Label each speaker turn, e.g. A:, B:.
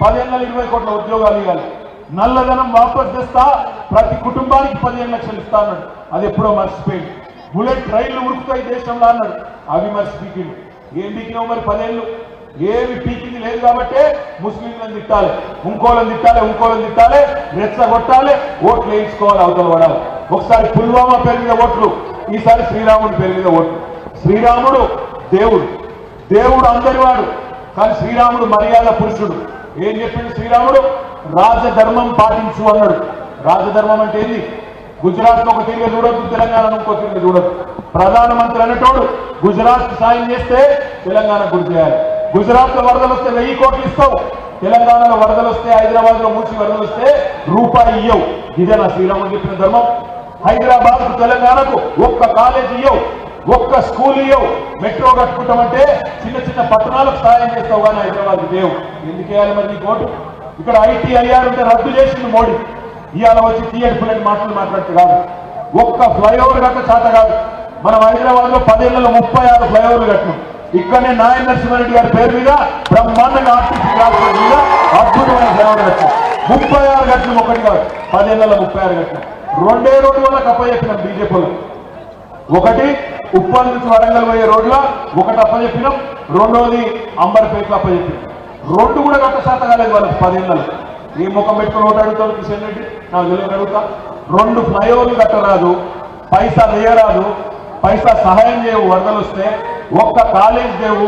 A: 10 ఏళ్ళ 20 కోట్ల ఉద్యోగాలు ఇవ్వాలి, నల్లధనం వాపస్ తెస్తా, ప్రతి కుటుంబానికి 15 లక్షలు ఇస్తా అన్నాడు. అది ఎప్పుడో మర్చిపోయింది. బుల్లెట్ రైళ్లు ఉరుకుతాయి దేశంలో అన్నాడు, అవి మర్చిపోయింది. ఏం పీకినావు మరి 10 ఏళ్ళు? ఏమి పీకింది లేదు కాబట్టే ముస్లింలను తిట్టాలి, ఇంకోళ్ళని తిట్టాలి, రెచ్చగొట్టాలి, ఓట్లు వేయించుకోవాలి, అవతల పడాలి. ఒకసారి పుల్వామా పేరు మీద ఓట్లు, ఈసారి శ్రీరాముడి పేరు మీద ఓట్లు. శ్రీరాముడు దేవుడు అందరివాడు, కానీ శ్రీరాముడు మర్యాద పురుషుడు. ఏం చెప్పింది శ్రీరాముడు? రాజధర్మం పాటించు అన్నాడు. రాజధర్మం అంటే ఏంది? గుజరాత్ ఒక తీరుగా చూడొద్దు, తెలంగాణ ఇంకో తీరుగా చూడొద్దు. ప్రధానమంత్రి అనేటోడు గుజరాత్ సాయం చేస్తే తెలంగాణ గుర్తు చేయాలి. గుజరాత్ లో వరదలు వస్తే 1000 కోట్లు ఇస్తావు, తెలంగాణలో వరదలు వస్తే, హైదరాబాద్ లో మూసి వరదలు వస్తే రూపాయి ఇయ్యవు. ఇదే నా శ్రీరాముడు చెప్పిన ధర్మం. హైదరాబాద్ కు తెలంగాణకు ఒక్క కాలేజ్ ఇయ్యవు, ఒక్క స్కూల్ ఇయ్యవు. మెట్రో కట్టుకుంటామంటే చిన్న పట్టణాలకు సాయం చేస్తావు, కానీ హైదరాబాద్ దేవు. ఎందుకు వేయాలి మరి నీ కోటు? ఇక్కడ ITIR ఉంటే రద్దు చేసింది మోడీ. ఇవాళ వచ్చి తీయటి మాటలు మాట్లాడితే కాదు, ఒక్క ఫ్లైఓవర్ కట్ట చేత కాదు. మనం హైదరాబాద్ లో 10 ఏళ్లలో 36 ఫ్లైఓవర్లు కట్టినాం. ఇక్కడనే నాయన నరసింహారెడ్డి గారి పేరు మీద బ్రహ్మాండంగా ఆర్టీసీ క్లాస్ మీద అద్భుతమైన ఫ్లైఓవర్ కట్టినాం. 36 కట్టినాం, ఒకటి కాదు, 10 ఏళ్లలో 36 కట్టినాం. 2 రోడ్ల వల్ల అప్పచెప్పినాం బీజేపీలో. ఒకటి ఉప్పల్ నుంచి వరంగల్ పోయే రోడ్ల ఒకటి అప్పచెప్పినాం, రెండోది అంబర్పేటలో అప్పచెప్పినాం. 2 కూడా కట్ట శాతం కాలేదు వాళ్ళకి 10 ఏళ్లలో. ఏ ముఖం పెట్టుకుని ఓటు అడుగుతాడు కిషన్ రెడ్డి? నాకు తెలియదు అడుగుతా. 2 ఫ్లైఓవర్లు కట్టరాదు, పైసా వేయరాదు, పైసా సహాయం చేయవు, వరదలు వస్తే ఒక్క కాలేజ్ దేవు.